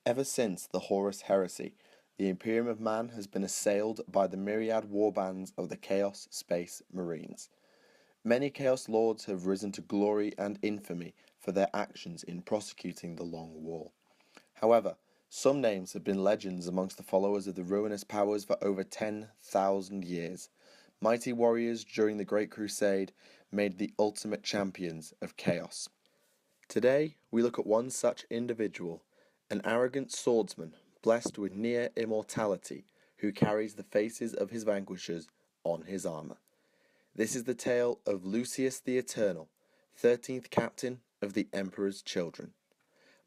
Ever since the Horus heresy, the Imperium of Man has been assailed by the myriad warbands of the Chaos Space Marines. Many Chaos Lords have risen to glory and infamy for their actions in prosecuting the Long War. However, some names have been legends amongst the followers of the Ruinous Powers for over 10,000 years. Mighty warriors during the Great Crusade made the ultimate champions of chaos. Today, we look at one such individual, an arrogant swordsman blessed with near immortality who carries the faces of his vanquishers on his armour. This is the tale of Lucius the Eternal, 13th Captain of the Emperor's Children.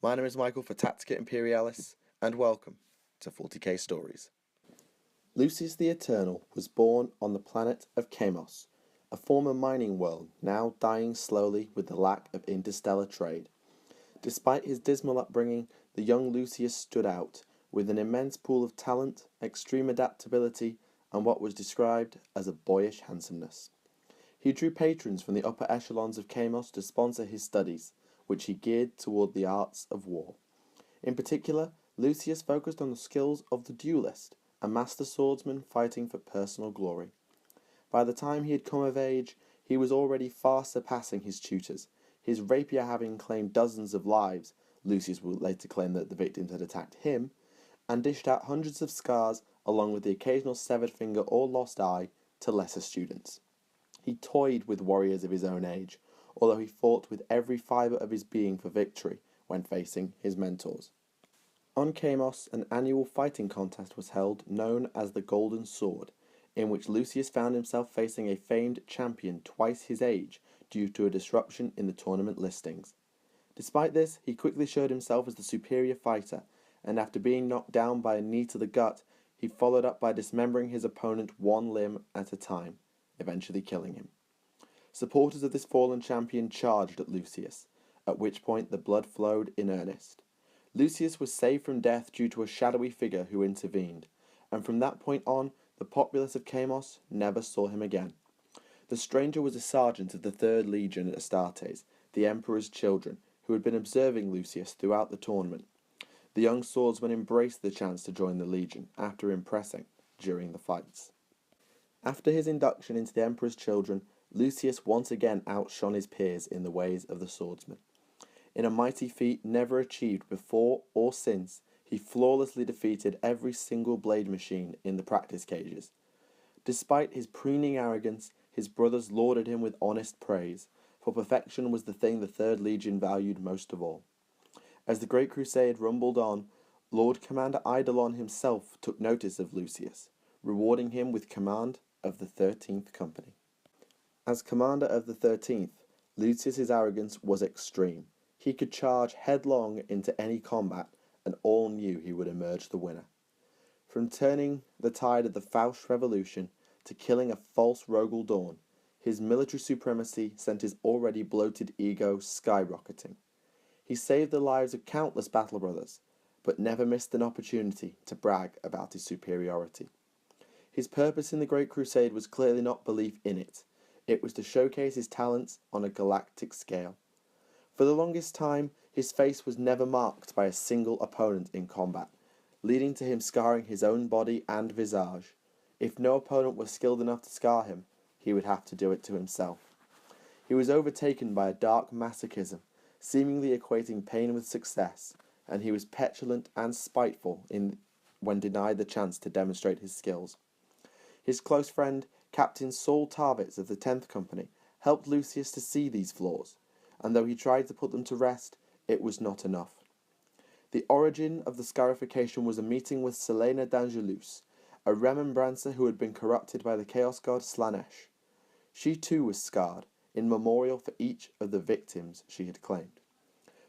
My name is Michael for Tactica Imperialis, and welcome to 40k Stories. Lucius the Eternal was born on the planet of Kamos, a former mining world now dying slowly with the lack of interstellar trade. Despite his dismal upbringing, the young Lucius stood out with an immense pool of talent, extreme adaptability, and what was described as a boyish handsomeness. He drew patrons from the upper echelons of Kamos to sponsor his studies, which he geared toward the arts of war. In particular, Lucius focused on the skills of the duelist, a master swordsman fighting for personal glory. By the time he had come of age, he was already far surpassing his tutors, his rapier having claimed dozens of lives. Lucius would later claim that the victims had attacked him, and dished out hundreds of scars along with the occasional severed finger or lost eye to lesser students. He toyed with warriors of his own age, although he fought with every fibre of his being for victory when facing his mentors. On Kamos, an annual fighting contest was held known as the Golden Sword, in which Lucius found himself facing a famed champion twice his age due to a disruption in the tournament listings. Despite this, he quickly showed himself as the superior fighter, and after being knocked down by a knee to the gut, he followed up by dismembering his opponent one limb at a time, eventually killing him. Supporters of this fallen champion charged at Lucius, at which point the blood flowed in earnest. Lucius was saved from death due to a shadowy figure who intervened, and from that point on, the populace of Kamos never saw him again. The stranger was a sergeant of the 3rd Legion at Astartes, the Emperor's Children, who had been observing Lucius throughout the tournament. The young swordsman embraced the chance to join the Legion after impressing during the fights. After his induction into the Emperor's Children, Lucius once again outshone his peers in the ways of the swordsman. In a mighty feat never achieved before or since, he flawlessly defeated every single blade machine in the practice cages. Despite his preening arrogance, his brothers lauded him with honest praise, for perfection was the thing the 3rd Legion valued most of all. As the Great Crusade rumbled on, Lord Commander Eidolon himself took notice of Lucius, rewarding him with command of the 13th Company. As commander of the 13th, Lucius's arrogance was extreme. He could charge headlong into any combat, and all knew he would emerge the winner. From turning the tide of the Fausch Revolution to killing a false Rogel Dawn, his military supremacy sent his already bloated ego skyrocketing. He saved the lives of countless battle brothers, but never missed an opportunity to brag about his superiority. His purpose in the Great Crusade was clearly not belief in it. It was to showcase his talents on a galactic scale. For the longest time, his face was never marked by a single opponent in combat, leading to him scarring his own body and visage. If no opponent was skilled enough to scar him, he would have to do it to himself. He was overtaken by a dark masochism, seemingly equating pain with success, and he was petulant and spiteful when denied the chance to demonstrate his skills. His close friend, Captain Saul Tarvitz of the 10th Company, helped Lucius to see these flaws, and though he tried to put them to rest, it was not enough. The origin of the scarification was a meeting with Selena d'Angelus, a remembrancer who had been corrupted by the chaos god Slaanesh. She too was scarred, in memorial for each of the victims she had claimed.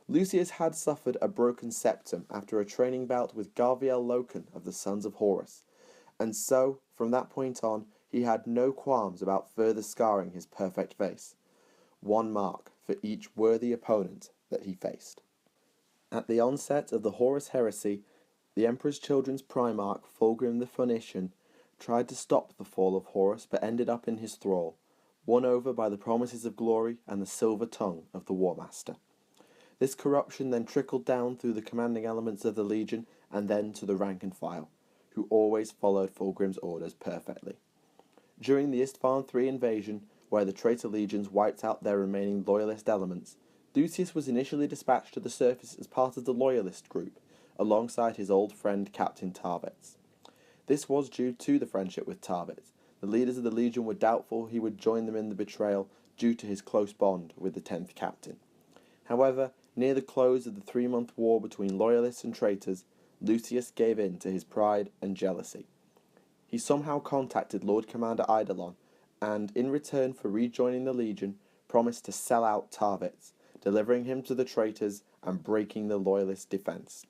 Lucius had suffered a broken septum after a training bout with Garviel Loken of the Sons of Horus, and so, from that point on, he had no qualms about further scarring his perfect face. One mark for each worthy opponent that he faced. At the onset of the Horus heresy, the Emperor's Children's Primarch Fulgrim the Phoenician tried to stop the fall of Horus but ended up in his thrall, won over by the promises of glory and the silver tongue of the War Master. This corruption then trickled down through the commanding elements of the Legion and then to the rank and file, who always followed Fulgrim's orders perfectly. During the Istvan III invasion, where the traitor legions wiped out their remaining loyalist elements, Lucius was initially dispatched to the surface as part of the loyalist group, alongside his old friend Captain Tarvitz. This was due to the friendship with Tarvitz. The leaders of the Legion were doubtful he would join them in the betrayal due to his close bond with the 10th Captain. However, near the close of the 3-month war between loyalists and traitors, Lucius gave in to his pride and jealousy. He somehow contacted Lord Commander Eidolon, and in return for rejoining the Legion, promised to sell out Tarvitz, delivering him to the traitors and breaking the loyalist defence.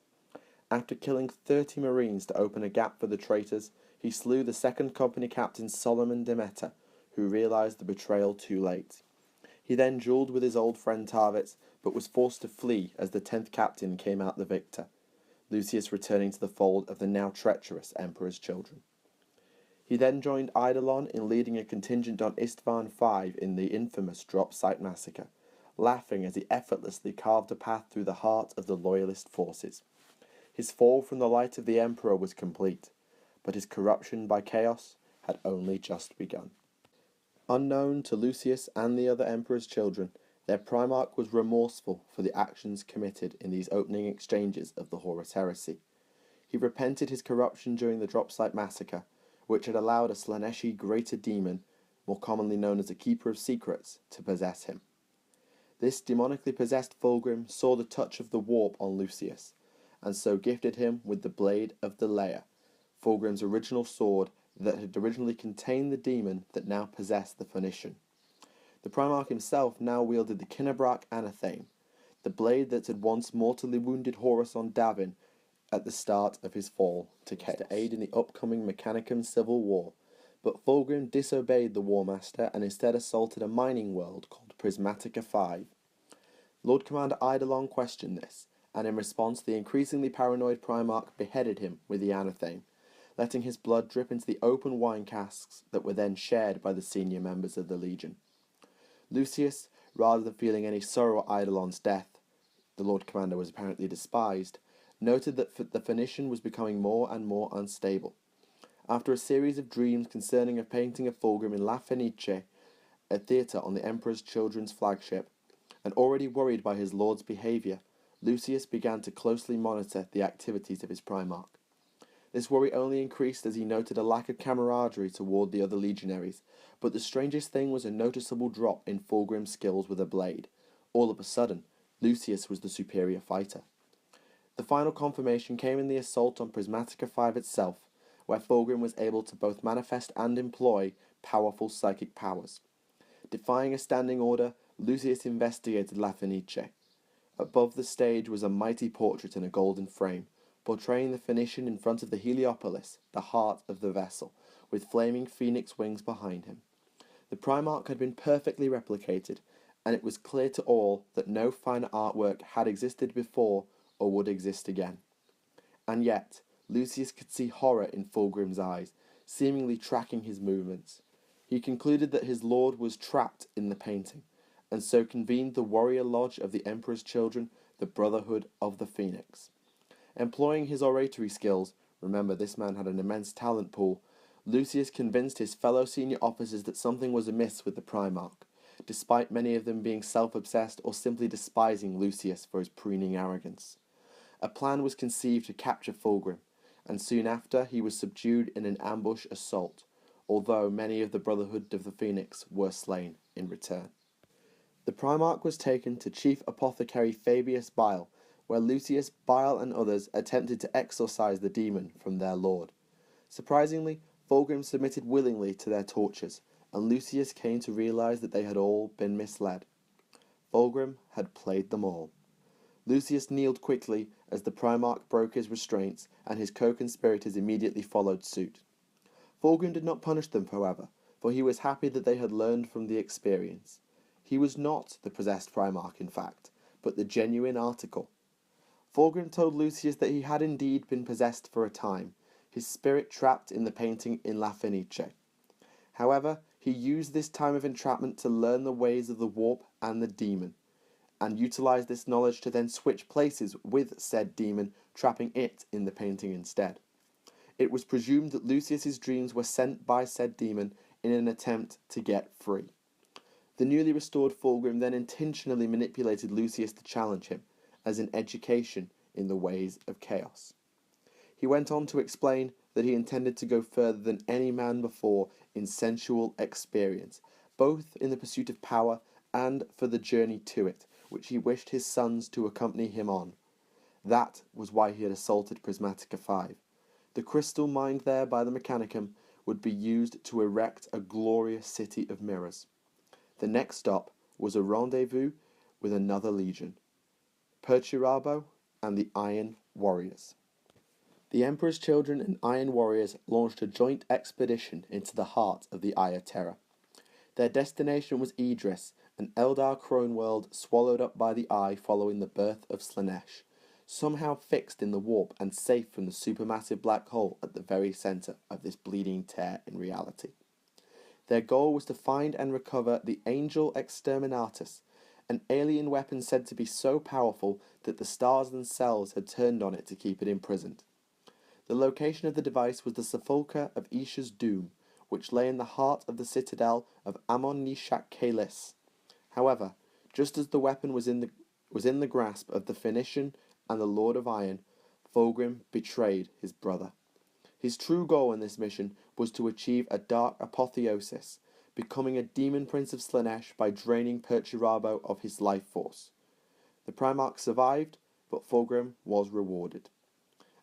After killing 30 Marines to open a gap for the traitors, he slew the 2nd Company Captain Solomon Demeter, who realised the betrayal too late. He then duelled with his old friend Tarvitz, but was forced to flee as the 10th Captain came out the victor, Lucius returning to the fold of the now treacherous Emperor's children. He then joined Eidolon in leading a contingent on Istvan V in the infamous drop site massacre, laughing as he effortlessly carved a path through the heart of the loyalist forces. His fall from the light of the Emperor was complete, but his corruption by chaos had only just begun. Unknown to Lucius and the other Emperor's children, their Primarch was remorseful for the actions committed in these opening exchanges of the Horus Heresy. He repented his corruption during the Dropsite Massacre, which had allowed a Slaaneshi greater demon, more commonly known as a Keeper of Secrets, to possess him. This demonically possessed Fulgrim saw the touch of the warp on Lucius, and so gifted him with the Blade of the Lair, Fulgrim's original sword that had originally contained the demon that now possessed the Phoenician. The Primarch himself now wielded the Kinnebrak Anathame, the blade that had once mortally wounded Horus on Davin at the start of his fall to chaos, to aid in the upcoming Mechanicum civil war, but Fulgrim disobeyed the War Master and instead assaulted a mining world called Prismatica 5. Lord Commander Eidolon questioned this, and in response the increasingly paranoid Primarch beheaded him with the Anathame, letting his blood drip into the open wine casks that were then shared by the senior members of the Legion. Lucius, rather than feeling any sorrow at Eidolon's death, the Lord Commander was apparently despised, noted that the Phoenician was becoming more and more unstable. After a series of dreams concerning a painting of Fulgrim in La Fenice, a theatre on the Emperor's Children's flagship, and already worried by his lord's behaviour, Lucius began to closely monitor the activities of his Primarch. This worry only increased as he noted a lack of camaraderie toward the other legionaries, but the strangest thing was a noticeable drop in Fulgrim's skills with a blade. All of a sudden, Lucius was the superior fighter. The final confirmation came in the assault on Prismatica 5 itself, where Fulgrim was able to both manifest and employ powerful psychic powers. Defying a standing order, Lucius investigated La Fenice. Above the stage was a mighty portrait in a golden frame, portraying the Phoenician in front of the Heliopolis, the heart of the vessel, with flaming phoenix wings behind him. The Primarch had been perfectly replicated, and it was clear to all that no finer artwork had existed before or would exist again. And yet, Lucius could see horror in Fulgrim's eyes, seemingly tracking his movements. He concluded that his lord was trapped in the painting, and so convened the warrior lodge of the Emperor's children, the Brotherhood of the Phoenix. Employing his oratory skills, remember this man had an immense talent pool, Lucius convinced his fellow senior officers that something was amiss with the Primarch, despite many of them being self-obsessed or simply despising Lucius for his preening arrogance. A plan was conceived to capture Fulgrim, and soon after he was subdued in an ambush assault, although many of the Brotherhood of the Phoenix were slain in return. The Primarch was taken to Chief Apothecary Fabius Bile, where Lucius, Bile and others attempted to exorcise the demon from their lord. Surprisingly, Fulgrim submitted willingly to their tortures, and Lucius came to realize that they had all been misled. Fulgrim had played them all. Lucius kneeled quickly as the Primarch broke his restraints, and his co-conspirators immediately followed suit. Fulgrim did not punish them, however, for he was happy that they had learned from the experience. He was not the possessed Primarch, in fact, but the genuine article. Fulgrim told Lucius that he had indeed been possessed for a time, his spirit trapped in the painting in La Fenice. However, he used this time of entrapment to learn the ways of the warp and the demon, and utilized this knowledge to then switch places with said demon, trapping it in the painting instead. It was presumed that Lucius's dreams were sent by said demon in an attempt to get free. The newly restored Fulgrim then intentionally manipulated Lucius to challenge him, as an education in the ways of chaos. He went on to explain that he intended to go further than any man before in sensual experience, both in the pursuit of power and for the journey to it, which he wished his sons to accompany him on. That was why he had assaulted Prismatica 5. The crystal mined there by the Mechanicum would be used to erect a glorious city of mirrors. The next stop was a rendezvous with another legion, Perturabo and the Iron Warriors. The Emperor's children and Iron Warriors launched a joint expedition into the heart of the Eye of Terror. Their destination was Idris, an Eldar crone world swallowed up by the Eye following the birth of Slaanesh, somehow fixed in the warp and safe from the supermassive black hole at the very centre of this bleeding tear in reality. Their goal was to find and recover the Angel Exterminatus, an alien weapon said to be so powerful that the stars themselves had turned on it to keep it imprisoned. The location of the device was the sepulchre of Isha's Doom, which lay in the heart of the citadel of Amon-Nishak Kalis. However, just as the weapon was in the grasp of the Phoenician and the Lord of Iron, Fulgrim betrayed his brother. His true goal in this mission was to achieve a dark apotheosis, becoming a demon prince of Slaanesh by draining Perturabo of his life force. The Primarch survived, but Fulgrim was rewarded.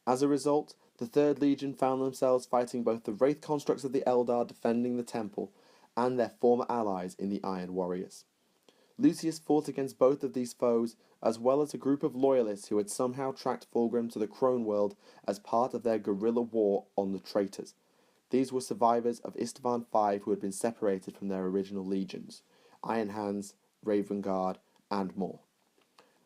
As a result, the Third Legion found themselves fighting both the Wraith constructs of the Eldar defending the temple and their former allies in the Iron Warriors. Lucius fought against both of these foes, as well as a group of loyalists who had somehow tracked Fulgrim to the Crone world as part of their guerrilla war on the traitors. These were survivors of Istvan V who had been separated from their original legions, Iron Hands, Raven Guard, and more.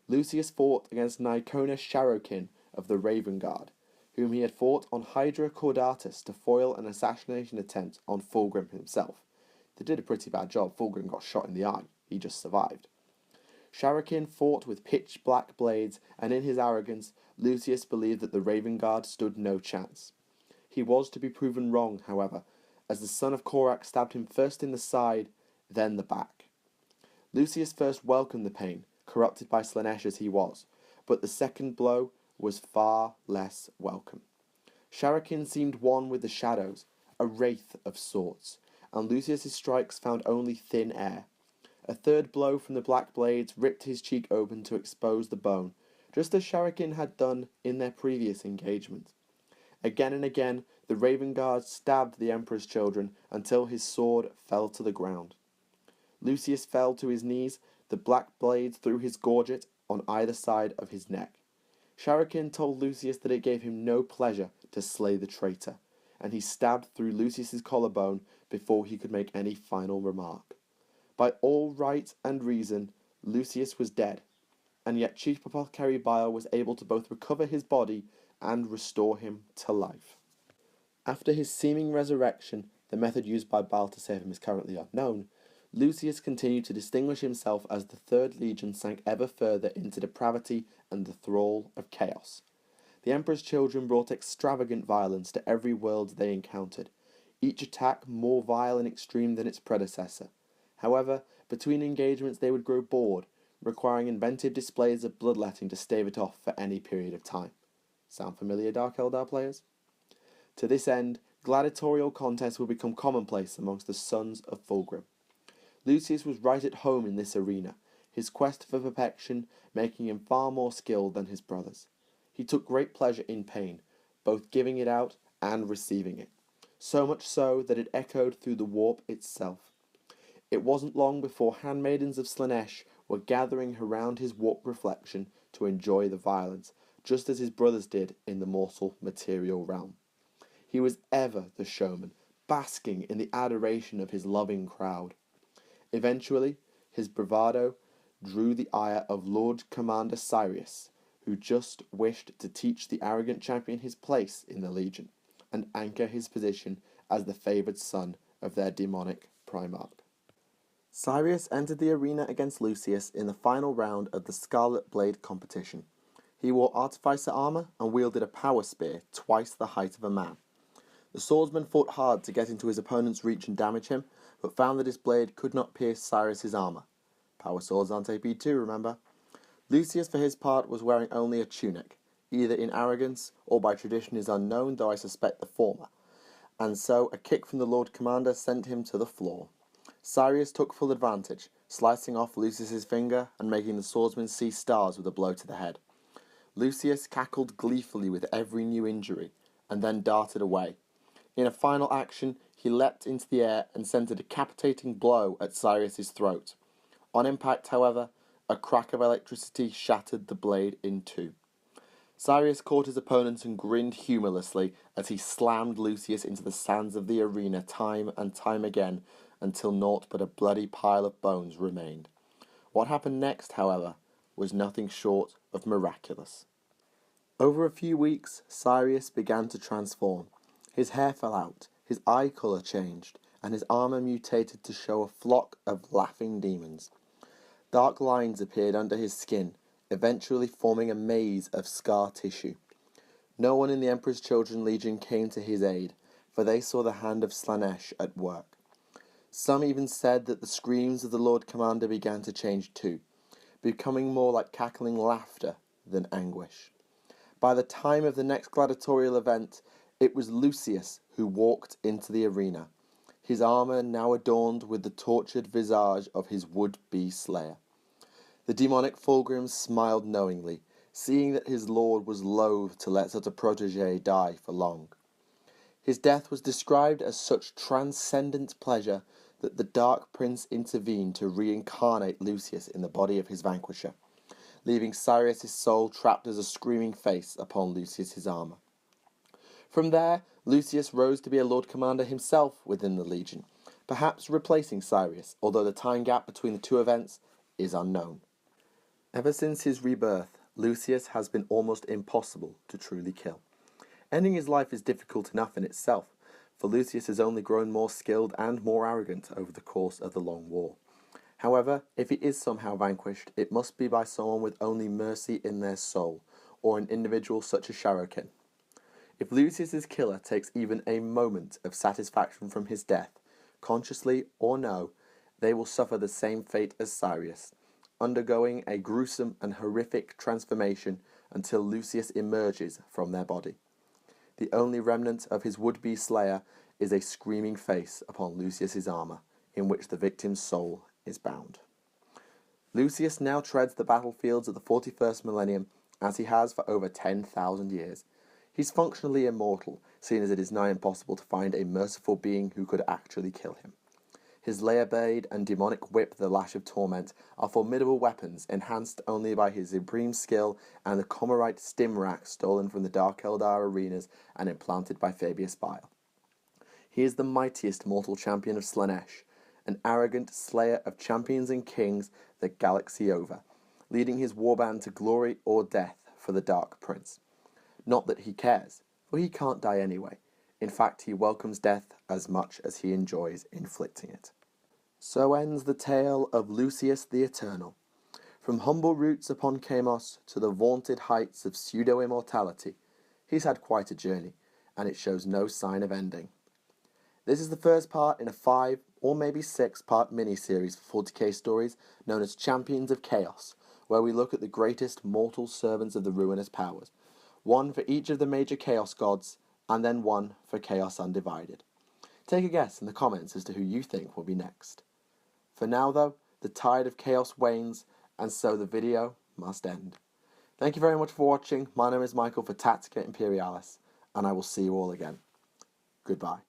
Lucius fought against Nicona Sharokin of the Raven Guard, whom he had fought on Hydra Caudatus to foil an assassination attempt on Fulgrim himself. They did a pretty bad job. Fulgrim got shot in the eye. He just survived. Sharokin fought with pitch-black blades, and in his arrogance, Lucius believed that the Raven Guard stood no chance. He was to be proven wrong, however, as the son of Korak stabbed him first in the side, then the back. Lucius first welcomed the pain, corrupted by Slaanesh as he was, but the second blow was far less welcome. Sharokin seemed one with the shadows, a wraith of sorts, and Lucius's strikes found only thin air. A third blow from the black blades ripped his cheek open to expose the bone, just as Sharokin had done in their previous engagement. Again and again, the Raven Guard stabbed the Emperor's children until his sword fell to the ground. Lucius fell to his knees, the black blades through his gorget on either side of his neck. Sharokin told Lucius that it gave him no pleasure to slay the traitor, and he stabbed through Lucius's collarbone before he could make any final remark. By all right and reason, Lucius was dead, and yet Chief Apothecary Bile was able to both recover his body and restore him to life. After his seeming resurrection, the method used by Bile to save him is currently unknown, Lucius continued to distinguish himself as the Third Legion sank ever further into depravity and the thrall of chaos. The Emperor's children brought extravagant violence to every world they encountered, each attack more vile and extreme than its predecessor. However, between engagements they would grow bored, requiring inventive displays of bloodletting to stave it off for any period of time. Sound familiar, Dark Eldar players? To this end, gladiatorial contests would become commonplace amongst the sons of Fulgrim. Lucius was right at home in this arena, his quest for perfection making him far more skilled than his brothers. He took great pleasure in pain, both giving it out and receiving it, so much so that it echoed through the warp itself. It wasn't long before handmaidens of Slaanesh were gathering around his warp reflection to enjoy the violence, just as his brothers did in the mortal material realm. He was ever the showman, basking in the adoration of his loving crowd. Eventually, his bravado drew the ire of Lord Commander Sirius, who just wished to teach the arrogant champion his place in the Legion, and anchor his position as the favoured son of their demonic Primarch. Cyrus entered the arena against Lucius in the final round of the Scarlet Blade competition. He wore artificer armour and wielded a power spear twice the height of a man. The swordsman fought hard to get into his opponent's reach and damage him, but found that his blade could not pierce Cyrus's armour. Power swords aren't AP too, remember? Lucius, for his part, was wearing only a tunic, either in arrogance or by tradition is unknown, though I suspect the former, and so a kick from the Lord Commander sent him to the floor. Cyrus took full advantage, slicing off Lucius's finger and making the swordsman see stars with a blow to the head. Lucius cackled gleefully with every new injury, and then darted away. In a final action, he leapt into the air and sent a decapitating blow at Cyrus's throat. On impact, however, a crack of electricity shattered the blade in two. Cyrus caught his opponent and grinned humorlessly as he slammed Lucius into the sands of the arena time and time again until naught but a bloody pile of bones remained. What happened next, however, was nothing short of miraculous. Over a few weeks, Cyrus began to transform. His hair fell out, his eye colour changed, and his armour mutated to show a flock of laughing demons. Dark lines appeared under his skin, eventually forming a maze of scar tissue. No one in the Emperor's Children Legion came to his aid, for they saw the hand of Slaanesh at work. Some even said that the screams of the Lord Commander began to change too, becoming more like cackling laughter than anguish. By the time of the next gladiatorial event, it was Lucius who walked into the arena, his armour now adorned with the tortured visage of his would-be slayer. The demonic Fulgrim smiled knowingly, seeing that his lord was loath to let such a protege die for long. His death was described as such transcendent pleasure that the Dark Prince intervened to reincarnate Lucius in the body of his vanquisher, leaving Cyrus's soul trapped as a screaming face upon Lucius's armour. From there, Lucius rose to be a Lord Commander himself within the Legion, perhaps replacing Cyrus, although the time gap between the two events is unknown. Ever since his rebirth, Lucius has been almost impossible to truly kill. Ending his life is difficult enough in itself, for Lucius has only grown more skilled and more arrogant over the course of the long war. However, if he is somehow vanquished, it must be by someone with only mercy in their soul, or an individual such as Sharokin. If Lucius's killer takes even a moment of satisfaction from his death, consciously or no, they will suffer the same fate as Cyrus, undergoing a gruesome and horrific transformation until Lucius emerges from their body. The only remnant of his would-be slayer is a screaming face upon Lucius's armour, in which the victim's soul is bound. Lucius now treads the battlefields of the 41st millennium, as he has for over 10,000 years. He's functionally immortal, seeing as it is nigh impossible to find a merciful being who could actually kill him. His layer blade and demonic whip, the Lash of Torment, are formidable weapons, enhanced only by his supreme skill and the Comorite stim rack stolen from the Dark Eldar arenas and implanted by Fabius Bile. He is the mightiest mortal champion of Slaanesh, an arrogant slayer of champions and kings, the Alekseev, leading his warband to glory or death for the Dark Prince. Not that he cares, for he can't die anyway. In fact, he welcomes death as much as he enjoys inflicting it. So ends the tale of Lucius the Eternal. From humble roots upon Kamos to the vaunted heights of pseudo-immortality, he's had quite a journey, and it shows no sign of ending. This is the first part in a 5 or maybe 6-part mini-series for 40k stories known as Champions of Chaos, where we look at the greatest mortal servants of the Ruinous Powers, one for each of the major Chaos gods, and then one for Chaos Undivided. Take a guess in the comments as to who you think will be next. For now though, the tide of chaos wanes, and so the video must end. Thank you very much for watching. My name is Michael for Tactica Imperialis, and I will see you all again. Goodbye.